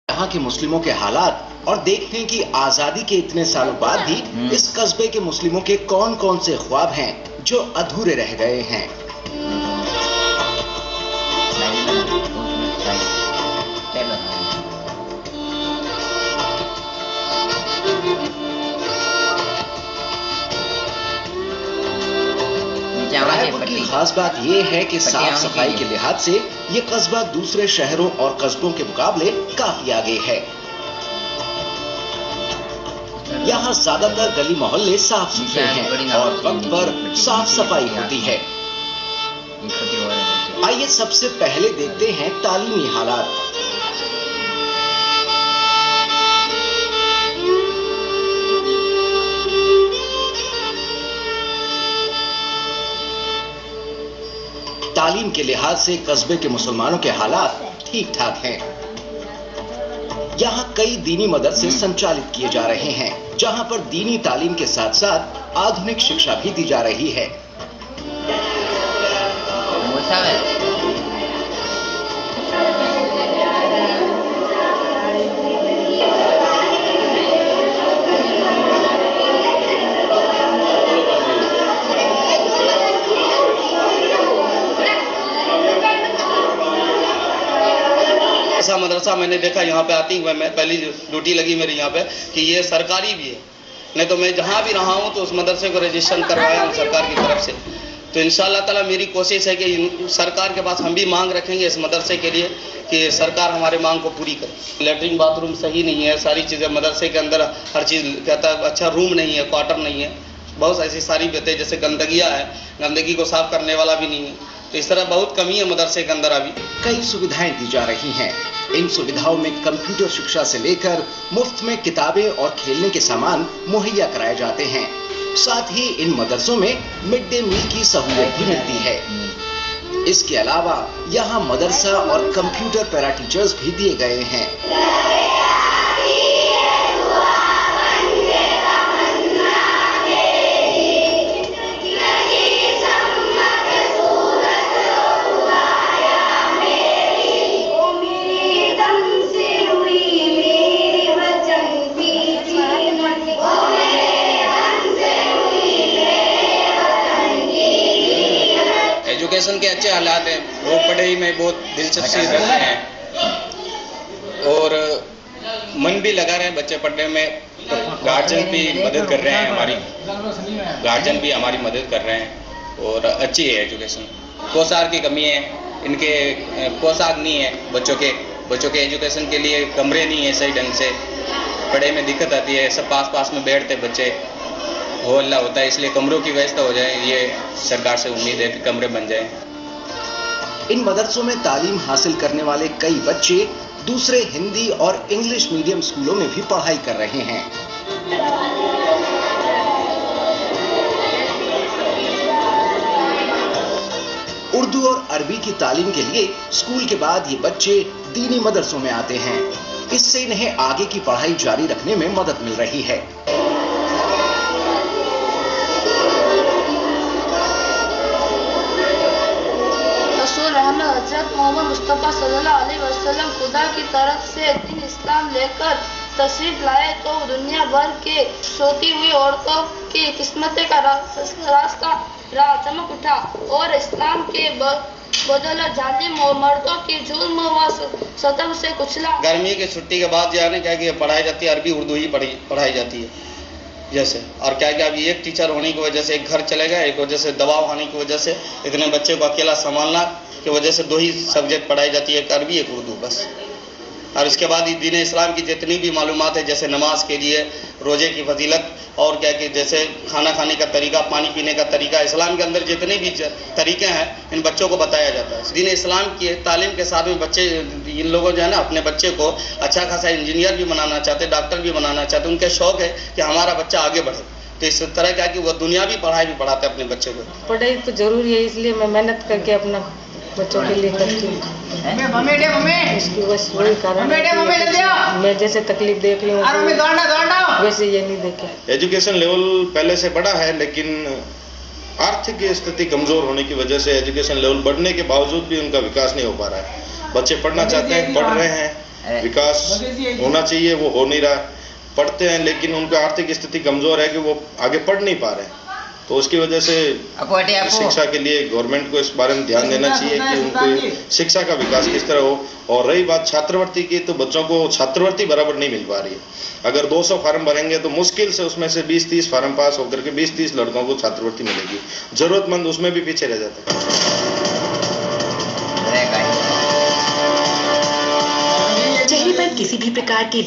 यहाँ के मुस्लिमों के हालात और देखते हैं कि आजादी के इतने सालों बाद भी इस कस्बे के मुस्लिमों के कौन कौन से ख्वाब हैं जो अधूरे रह गए हैं। रायपुर की खास बात यह है कि साफ सफाई के लिहाज से ये कस्बा दूसरे शहरों और कस्बों के मुकाबले काफी आगे है। यहाँ ज्यादातर गली मोहल्ले साफ सुथरे हैं और वक्त पर साफ सफाई होती है। आइए सबसे पहले देखते हैं तालीमी हालात। तालीम के लिहाज से कस्बे के मुसलमानों के हालात ठीक ठाक हैं। यहाँ कई दीनी मदरसे संचालित किए जा रहे हैं, जहाँ पर दीनी तालीम के साथ साथ आधुनिक शिक्षा भी दी जा रही है। ऐसा मदरसा मैंने देखा यहाँ पे आती हुए, मैं पहली ड्यूटी लगी मेरी यहाँ पे कि ये सरकारी भी है, नहीं तो मैं जहाँ भी रहा हूँ तो उस मदरसे को रजिस्ट्रेशन करवाया हूँ सरकार की तरफ से। तो इंशाअल्लाह ताला मेरी कोशिश है कि सरकार के पास हम भी मांग रखेंगे इस मदरसे के लिए कि सरकार हमारे मांग को पूरी करे। लेटरिन बाथरूम सही नहीं है, सारी चीज़ें मदरसे के अंदर हर चीज़ कहता है, अच्छा रूम नहीं है, क्वार्टर नहीं है, बहुत ऐसी सारी बातें, जैसे गंदगियाँ है, गंदगी को साफ करने वाला भी नहीं है, तो इस तरह बहुत कमी है मदरसे के अंदर। अभी कई सुविधाएं दी जा रही हैं। इन सुविधाओं में कंप्यूटर शिक्षा से लेकर मुफ्त में किताबें और खेलने के सामान मुहैया कराए जाते हैं। साथ ही इन मदरसों में मिड डे मील की सहूलियत भी मिलती है। इसके अलावा यहाँ मदरसा और कंप्यूटर पैरा टीचर्स भी दिए गए हैं। एजुकेशन के अच्छे हालात हैं, लोग पढ़ाई में बहुत दिलचस्पी रखते हैं और मन भी लगा रहे हैं बच्चे पढ़ने में। गार्जियन भी मदद कर रहे हैं, गार्जियन भी हमारी मदद कर रहे हैं और अच्छी है एजुकेशन। पोशाक की कमी है, इनके पोशाक नहीं है बच्चों के एजुकेशन के लिए कमरे नहीं है सही ढंग से, पढ़ाई में दिक्कत आती है, सब पास में बैठते बच्चे, हो हल्ला होता है, इसलिए कमरों की व्यवस्था हो जाए, ये सरकार से उम्मीद है कि कमरे बन जाए। इन मदरसों में तालीम हासिल करने वाले कई बच्चे दूसरे हिंदी और इंग्लिश मीडियम स्कूलों में भी पढ़ाई कर रहे हैं। उर्दू और अरबी की तालीम के लिए स्कूल के बाद ये बच्चे दीनी मदरसों में आते हैं। इससे इन्हें आगे की पढ़ाई जारी रखने में मदद मिल रही है। हज़रत मोहम्मद मुस्तफ़ा सल्लल्लाहु अलैहि वसल्लम खुदा की तरफ से दीन इस्लाम लेकर तशरीफ लाए तो दुनिया भर के सोती हुई औरतों की किस्मत का रास्ता चमक उठा और इस्लाम के बदौलत जालिम और मर्दों की जुल्म व सतम से कुचला। गर्मी की छुट्टी के बाद जाने क्या कि पढ़ाई जाती है, अरबी उर्दू ही पढ़ाई जाती है जैसे, और क्या कि अभी एक टीचर होने की वजह से एक घर चले गए, एक वजह से दबाव आने की वजह से इतने बच्चे को अकेला संभालना की वजह से दो ही सब्जेक्ट पढ़ाई जाती है, एक अरबी एक उर्दू बस। और इसके बाद दीन इस्लाम की जितनी भी मालूमात है, जैसे नमाज के लिए, रोजे की फजीलत और क्या कि जैसे खाना खाने का तरीका, पानी पीने का तरीका, इस्लाम के अंदर जितने भी तरीके हैं इन बच्चों को बताया जाता है। दीन इस्लाम की तालीम के साथ में बच्चे, इन लोगों जो है ना अपने बच्चे को अच्छा खासा इंजीनियर भी बनाना चाहते, डॉक्टर भी बनाना चाहते, उनके शौक है कि हमारा बच्चा आगे बढ़े। तो इस तरह क्या कि वो दुनियावी पढ़ाई भी पढ़ाते हैं अपने बच्चे को। पढ़ाई तो जरूरी है, इसलिए मैं मेहनत करके अपना बच्चों के लिए करती हूँ। इसकी बस वही कारण है, मैं जैसे तकलीफ देख रही हूँ वैसे ये नहीं देखे। एजुकेशन लेवल पहले से बढ़ा है, लेकिन आर्थिक स्थिति कमजोर होने की वजह से एजुकेशन लेवल बढ़ने के बावजूद भी उनका विकास नहीं हो पा रहा है। बच्चे पढ़ना चाहते हैं, पढ़ रहे हैं, विकास होना चाहिए, वो हो नहीं रहा। पढ़ते हैं लेकिन उनका आर्थिक स्थिति कमजोर है कि वो आगे पढ़ नहीं पा रहे हैं, तो उसकी वजह से शिक्षा के लिए गवर्नमेंट को इस बारे में ध्यान देना चाहिए कि उनको शिक्षा का विकास किस तरह हो। और रही बात छात्रवृत्ति की, तो बच्चों को छात्रवृत्ति बराबर नहीं मिल पा रही है। अगर 200 फार्म भरेंगे तो मुश्किल से उसमें से 20-30 फार्म पास होकर के 20-30 लड़कों को छात्रवृत्ति मिलेगी, जरूरतमंद उसमें भी पीछे रह जाते हैं। चेहरे पर किसी भी प्रकार के